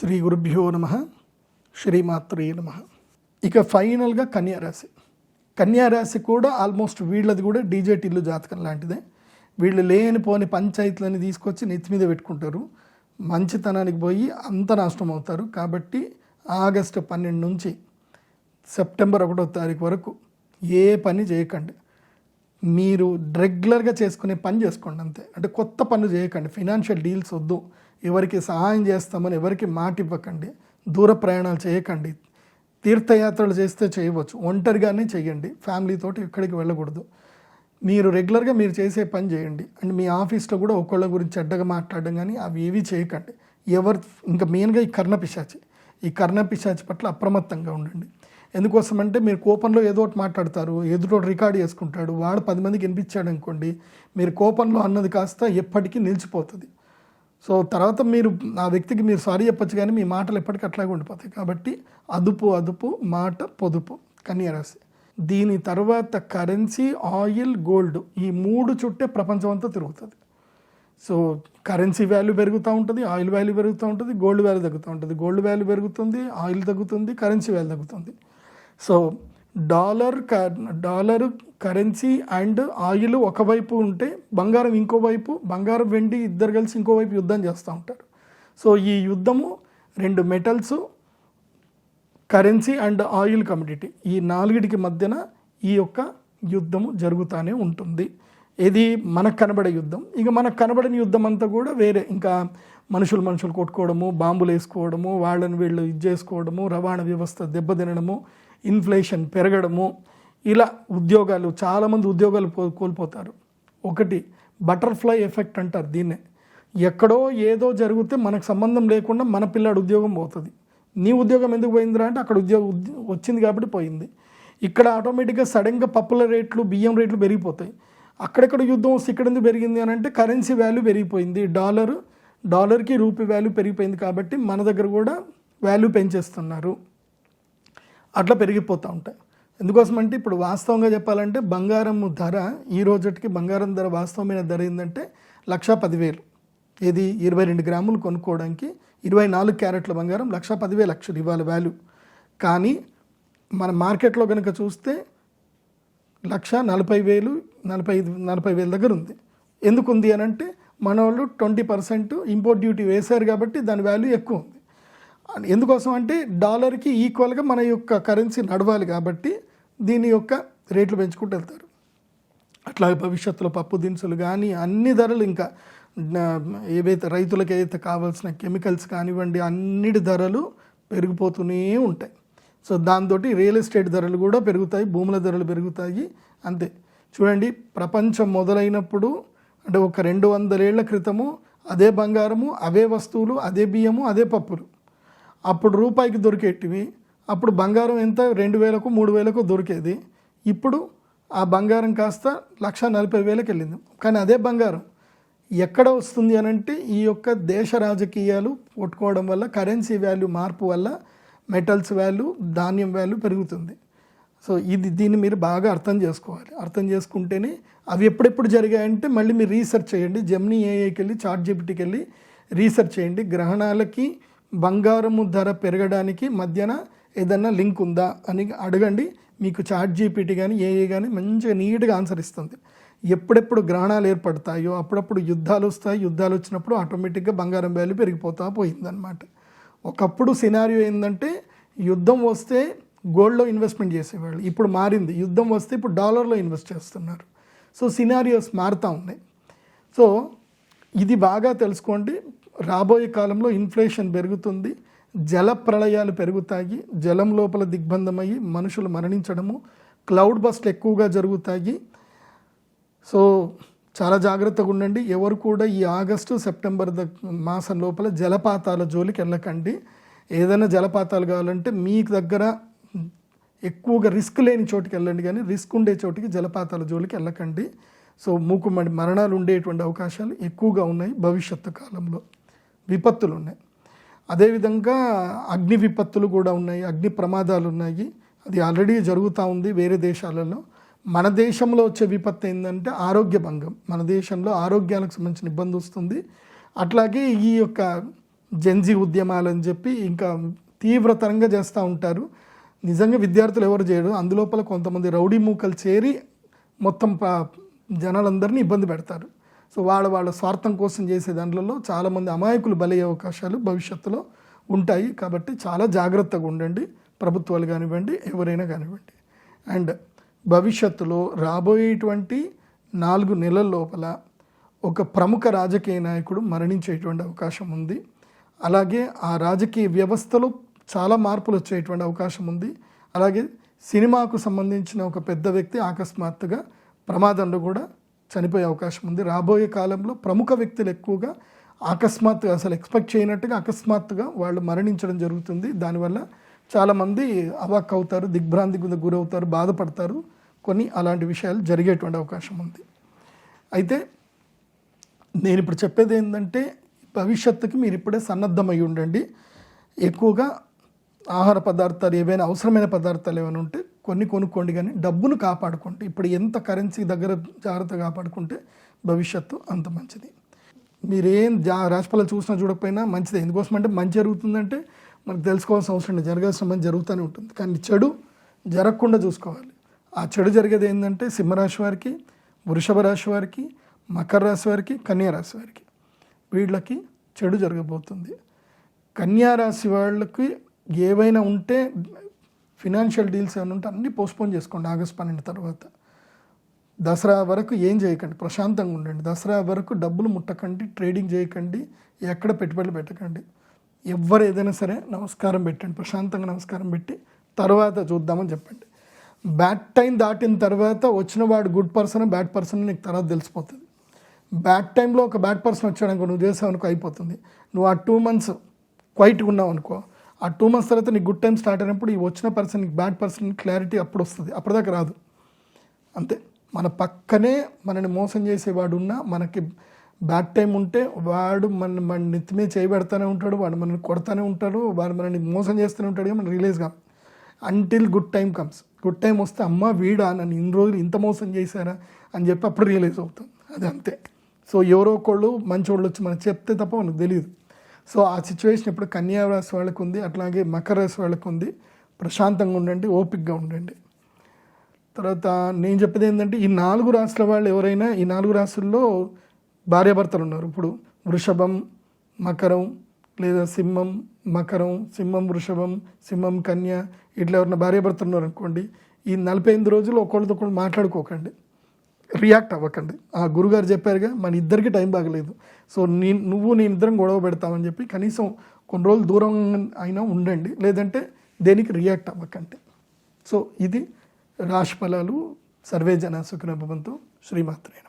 శ్రీ గురుభ్యో నమ. శ్రీమాత్రే నమ. ఇక ఫైనల్గా కన్యారాశి. కన్యారాశి కూడా ఆల్మోస్ట్ వీళ్ళది కూడా డీజే టిల్లు జాతకం లాంటిదే. వీళ్ళు లేనిపోని పంచాయతీలని తీసుకొచ్చి నెత్తి మీద పెట్టుకుంటారు, మంచితనానికి పోయి అంత నాశనం అవుతారు. కాబట్టి ఆగస్టు 12 నుంచి సెప్టెంబర్ 1వ తారీఖు వరకు ఏ పని చేయకండి. మీరు రెగ్యులర్గా చేసుకునే పని చేసుకోండి అంతే. అంటే కొత్త పనులు చేయకండి, ఫినాన్షియల్ డీల్స్ వద్దు, ఎవరికి సహాయం చేస్తామని ఎవరికి మాట ఇవ్వకండి, దూర ప్రయాణాలు చేయకండి. తీర్థయాత్రలు చేస్తే చేయవచ్చు, ఒంటరిగానే చేయండి, ఫ్యామిలీతోటి ఎక్కడికి వెళ్ళకూడదు. మీరు రెగ్యులర్గా మీరు చేసే పని చేయండి. అండ్ మీ ఆఫీస్లో కూడా ఒకళ్ళ గురించి చెడ్డగా మాట్లాడడం కానీ అవి ఏవి చేయకండి. ఇంకా మెయిన్గా ఈ కర్ణపిశాచి పట్ల అప్రమత్తంగా ఉండండి. ఎందుకోసమంటే మీరు కోపంలో ఏదో ఒకటి మాట్లాడతారు, ఎదుటోటి రికార్డ్ చేసుకుంటాడు, వాడు 10 మందికి వినిపించాడు అనుకోండి, మీరు కోపంలో అన్నది కాస్త ఎప్పటికీ నిలిచిపోతుంది. సో తర్వాత మీరు ఆ వ్యక్తికి మీరు సారీ చెప్పచ్చు, కానీ మీ మాటలు ఎప్పటికీ అట్లాగే ఉండిపోతాయి. కాబట్టి అదుపు మాట పొదుపు కన్యారాశి. దీని తర్వాత కరెన్సీ, ఆయిల్, గోల్డ్, ఈ 3 చుట్టే ప్రపంచం అంతా తిరుగుతుంది. సో కరెన్సీ వాల్యూ పెరుగుతూ ఉంటుంది, ఆయిల్ వాల్యూ పెరుగుతూ ఉంటుంది, గోల్డ్ వాల్యూ తగ్గుతూ ఉంటుంది. గోల్డ్ వాల్యూ పెరుగుతుంది, ఆయిల్ తగ్గుతుంది, కరెన్సీ వాల్యూ తగ్గుతుంది. So dollar currency and oil ఒకవైపు ఉంటే బంగారం ఇంకోవైపు, బంగారం వెండి ఇద్దరు కలిసి ఇంకోవైపు యుద్ధం చేస్తూ ఉంటారు. సో ఈ యుద్ధము 2 metals, currency and oil commodity, ఈ 4కి మధ్యన ఈ యొక్క యుద్ధము జరుగుతూనే ఉంటుంది. ఇది మనకు కనబడే యుద్ధం. ఇక మనకు కనబడని యుద్ధం అంతా కూడా వేరే, ఇంకా మనుషులు కొట్టుకోవడము, బాంబులు వేసుకోవడము, వాళ్ళని వీళ్ళు చేసుకోవడము, రవాణా వ్యవస్థ దెబ్బతినడము, ఇన్ఫ్లేషన్ పెరగడము, ఇలా ఉద్యోగాలు, చాలామంది ఉద్యోగాలు కోల్పోతారు. ఒకటి బటర్ఫ్లై ఎఫెక్ట్ అంటారు దీన్నే. ఎక్కడో ఏదో జరిగితే మనకు సంబంధం లేకుండా మన పిల్లాడు ఉద్యోగం పోతుంది. నీ ఉద్యోగం ఎందుకు పోయిందిరా అంటే అక్కడ ఉద్యోగం వచ్చింది కాబట్టి పోయింది. ఇక్కడ ఆటోమేటిక్గా సడన్గా పప్పుల రేట్లు, బియ్యం రేట్లు పెరిగిపోతాయి. అక్కడెక్కడ యుద్ధం వస్తే ఇక్కడ ఎందుకు పెరిగింది అని అంటే కరెన్సీ వాల్యూ పెరిగిపోయింది, డాలర్కి రూపీ వాల్యూ పెరిగిపోయింది. కాబట్టి మన దగ్గర కూడా వాల్యూ పెంచేస్తున్నారు, అట్లా పెరిగిపోతూ ఉంటాయి. ఎందుకోసం అంటే ఇప్పుడు వాస్తవంగా చెప్పాలంటే బంగారం ధర ఈ రోజుకి బంగారం ధర వాస్తవమైన ధర ఏంటంటే 1,10,000. ఇది 22 గ్రాములు కొనుక్కోవడానికి 24 క్యారెట్ల బంగారం 1,10,000 ఇవాళ వాల్యూ. కానీ మన మార్కెట్లో కనుక చూస్తే 1,40,000, 40,000 దగ్గర ఉంది. ఎందుకు ఉంది అని అంటే మన వాళ్ళు 20% ఇంపోర్ట్ డ్యూటీ వేశారు కాబట్టి దాని వాల్యూ ఎక్కువ ఉంది. ఎందుకోసం అంటే డాలర్కి ఈక్వల్గా మన యొక్క కరెన్సీ నడవాలి కాబట్టి దీని యొక్క రేట్లు పెంచుకుంటూ వెళ్తారు. అట్లాగే భవిష్యత్తులో పప్పు దినుసులు కానీ అన్ని ధరలు, ఇంకా ఏవైతే రైతులకు ఏదైతే కావాల్సిన కెమికల్స్ కానివ్వండి, అన్నిటి ధరలు పెరిగిపోతూనే ఉంటాయి. సో దాంతో రియల్ ఎస్టేట్ ధరలు కూడా పెరుగుతాయి, భూముల ధరలు పెరుగుతాయి. అంతే. చూడండి, ప్రపంచం మొదలైనప్పుడు అంటే ఒక 200 ఏళ్ల క్రితము అదే బంగారము, అవే వస్తువులు, అదే బియ్యము, అదే పప్పులు. అప్పుడు రూపాయికి దొరికేటివి. అప్పుడు బంగారం ఎంత 2,000కు 3,000కు దొరికేది. ఇప్పుడు ఆ బంగారం కాస్త 1,40,000కి వెళ్ళింది. కానీ అదే బంగారం ఎక్కడ వస్తుంది అని అంటే ఈ యొక్క దేశ రాజకీయాలు కొట్టుకోవడం వల్ల, కరెన్సీ వాల్యూ మార్పు వల్ల మెటల్స్ వాల్యూ, ధాన్యం వాల్యూ పెరుగుతుంది. సో దీన్ని మీరు బాగా అర్థం చేసుకోవాలి. అర్థం చేసుకుంటేనే అవి ఎప్పుడెప్పుడు జరిగాయంటే మళ్ళీ మీరు రీసెర్చ్ చేయండి. జెమినీ ఏఐకి వెళ్ళి, చాట్‌జిపిటికి వెళ్ళి రీసెర్చ్ చేయండి. గ్రహణాలకి బంగారము ధర పెరగడానికి మధ్యన ఏదన్నా లింక్ ఉందా అని అడగండి. మీకు చాట్‌జిపిటి కానీ ఏఐ కానీ మంచిగా నీట్గా ఆన్సర్ ఇస్తుంది. ఎప్పుడెప్పుడు గ్రహణాలు ఏర్పడతాయో అప్పుడప్పుడు యుద్ధాలు వస్తాయి. యుద్ధాలు వచ్చినప్పుడు ఆటోమేటిక్గా బంగారం వాల్యూ పెరిగిపోతా పోయిందనమాట. ఒకప్పుడు సినారియో ఏంటంటే యుద్ధం వస్తే గోల్డ్లో ఇన్వెస్ట్మెంట్ చేసేవాళ్ళు, ఇప్పుడు మారింది. యుద్ధం వస్తే ఇప్పుడు డాలర్లో ఇన్వెస్ట్ చేస్తున్నారు. సో సినారియోస్ మారుతూ ఉన్నాయి. సో ఇది బాగా తెలుసుకోండి. రాబోయే కాలంలో ఇన్ఫ్లేషన్ పెరుగుతుంది, జల ప్రళయాలు పెరుగుతాయి, జలం లోపల దిగ్బంధమయ్యి మనుషులు మరణించడము, క్లౌడ్ బస్ట్లు ఎక్కువగా జరుగుతాయి. సో చాలా జాగ్రత్తగా ఉండండి. ఎవరు కూడా ఈ ఆగస్టు, సెప్టెంబర్ మాసం లోపల జలపాతాల జోలికి వెళ్ళకండి. ఏదైనా జలపాతాలు కావాలంటే మీకు దగ్గర ఎక్కువగా రిస్క్ లేని చోటుకి వెళ్ళండి, కానీ రిస్క్ ఉండే చోటికి జలపాతాల జోలికి వెళ్ళకండి. సో మూకుమ్మడి మరణాలు ఉండేటువంటి అవకాశాలు ఎక్కువగా ఉన్నాయి. భవిష్యత్తు కాలంలో విపత్తులు ఉన్నాయి. అదేవిధంగా అగ్ని విపత్తులు కూడా ఉన్నాయి, అగ్ని ప్రమాదాలు ఉన్నాయి. అది ఆల్రెడీ జరుగుతూ ఉంది వేరే దేశాలలో. మన దేశంలో వచ్చే విపత్తు ఏంటంటే ఆరోగ్య భంగం. మన దేశంలో ఆరోగ్యాలకు సంబంధించిన ఇబ్బంది వస్తుంది. అట్లాగే ఈ యొక్క జెన్జీ ఉద్యమాలు అని చెప్పి ఇంకా తీవ్రతరంగా చేస్తూ ఉంటారు. నిజంగా విద్యార్థులు ఎవరు చేయరు, అందులోపల కొంతమంది రౌడీ మూకలు చేరి మొత్తం జనాలందరినీ ఇబ్బంది పెడతారు. సో వాళ్ళ స్వార్థం కోసం చేసే దాంట్లో చాలామంది అమాయకులు బలయ్యే అవకాశాలు భవిష్యత్తులో ఉంటాయి. కాబట్టి చాలా జాగ్రత్తగా ఉండండి, ప్రభుత్వాలు కానివ్వండి, ఎవరైనా కానివ్వండి. అండ్ భవిష్యత్తులో రాబోయేటువంటి 4 నెలల లోపల ఒక ప్రముఖ రాజకీయ నాయకుడు మరణించేటువంటి అవకాశం ఉంది. అలాగే ఆ రాజకీయ వ్యవస్థలో చాలా మార్పులు వచ్చేటువంటి అవకాశం ఉంది. అలాగే సినిమాకు సంబంధించిన ఒక పెద్ద వ్యక్తి అకస్మాత్తుగా ప్రమాదంలో కూడా చనిపోయే అవకాశం ఉంది. రాబోయే కాలంలో ప్రముఖ వ్యక్తులు ఎక్కువగా అకస్మాత్తుగా, అసలు ఎక్స్పెక్ట్ చేయనట్టుగా అకస్మాత్తుగా వాళ్ళు మరణించడం జరుగుతుంది. దానివల్ల చాలామంది అవాక్ అవుతారు, దిగ్భ్రాంతికి గురవుతారు, బాధపడతారు. కొన్ని అలాంటి విషయాలు జరిగేటువంటి అవకాశం ఉంది. అయితే నేను ఇప్పుడు చెప్పేది ఏంటంటే, భవిష్యత్తుకి మీరు ఇప్పుడే సన్నద్ధమై ఉండండి. ఎక్కువగా ఆహార పదార్థాలు, ఏవైనా అవసరమైన పదార్థాలు ఏమైనా ఉంటే కొన్ని కొనుక్కోండి, కానీ డబ్బును కాపాడుకోండి. ఇప్పుడు ఎంత కరెన్సీ దగ్గర జాగ్రత్త కాపాడుకుంటే భవిష్యత్తు అంత మంచిది. మీరేం రాశిఫలాలు చూసినా చూడకపోయినా మంచిదే. ఎందుకోసం అంటే మంచి జరుగుతుందంటే మనకు తెలుసుకోవాల్సిన అవసరం లేదు, జరగాల్సిన మంచి జరుగుతూనే ఉంటుంది. కానీ చెడు జరగకుండా చూసుకోవాలి. ఆ చెడు జరిగేది ఏంటంటే సింహరాశి వారికి, వృషభ రాశి వారికి, మకర రాశి వారికి, కన్యా రాశి వారికి, వీళ్ళకి చెడు జరగబోతుంది. కన్యా రాశి వాళ్ళకి ఏవైనా ఉంటే ఫినాన్షియల్ డీల్స్ ఏమైనా ఉంటే అన్నీ పోస్ట్పోన్ చేసుకోండి. ఆగస్టు 12 తర్వాత దసరా వరకు ఏం చేయకండి, ప్రశాంతంగా ఉండండి. దసరా వరకు డబ్బులు ముట్టకండి, ట్రేడింగ్ చేయకండి, ఎక్కడ పెట్టుబడులు పెట్టకండి. ఎవరు ఏదైనా సరే నమస్కారం పెట్టండి, ప్రశాంతంగా నమస్కారం పెట్టి తర్వాత చూద్దామని చెప్పండి. బ్యాడ్ టైం దాటిన తర్వాత వచ్చిన వాడు గుడ్ పర్సన్ బ్యాడ్ పర్సన్ నీకు తర్వాత తెలిసిపోతుంది. బ్యాడ్ టైంలో ఒక బ్యాడ్ పర్సన్ వచ్చాడనుకో, నువ్వు చేసావు అనుకో, అయిపోతుంది. నువ్వు ఆ 2 months క్వైట్గా ఉన్నావు అనుకో, ఆ 2 months తర్వాత నీకు గుడ్ టైం స్టార్ట్ అయినప్పుడు ఈ వచ్చిన పర్సన్, నీకు బ్యాడ్ పర్సన్ క్లారిటీ అప్పుడు వస్తుంది, అప్పటిదాకా రాదు. అంతే. మన పక్కనే మనని మోసం చేసేవాడు ఉన్నా, మనకి బ్యాడ్ టైం ఉంటే వాడు మన నెత్తిమే చేయబెడతానే ఉంటాడు, వాడు మనల్ని కొడతానే ఉంటాడు, వాడు మనల్ని మోసం చేస్తూనే ఉంటాడు. మనం రిలీజ్ కాం until good time comes. Good time వస్తే అమ్మ వీడా నన్ను ఇన్ని రోజులు ఇంత మోసం చేశారా అని చెప్పి అప్పుడు రియలైజ్ అవుతాం. అది అంతే. సో ఎవరో ఒకళ్ళు మంచి వాళ్ళు వచ్చి మనకు చెప్తే తప్ప మనకు తెలియదు. సో ఆ సిచ్యువేషన్ ఇప్పుడు కన్యా రాశి వాళ్ళకు ఉంది, అట్లాగే మకర రాశి వాళ్ళకు ఉంది. ప్రశాంతంగా ఉండండి, ఓపికగా ఉండండి. తర్వాత నేను చెప్పేది ఏంటంటే, ఈ 4 రాశుల వాళ్ళు ఎవరైనా, ఈ 4 రాశుల్లో భార్యాభర్తలు ఉన్నారు. ఇప్పుడు వృషభం, మకరం, లేదా సింహం, మకరం, సింహం వృషభం, సింహం కన్య, ఇట్లా ఎవరైనా భార్యాభర్తలు ఉన్నారు అనుకోండి, ఈ 45 రోజులు ఒకళ్ళతో ఒకళ్ళు మాట్లాడుకోకండి, రియాక్ట్ అవ్వకండి. ఆ గురుగారు చెప్పారుగా, మన ఇద్దరికి టైం బాగలేదు, సో నువ్వు నేను ఇద్దరం గొడవ పెడతామని చెప్పి కనీసం కొన్ని రోజులు దూరం అయినా ఉండండి, లేదంటే దేనికి రియాక్ట్ అవ్వకండి. సో ఇది రాశి ఫలాలు. సర్వే జన సుఖినో భవంతు. శ్రీమాత్రే నమః.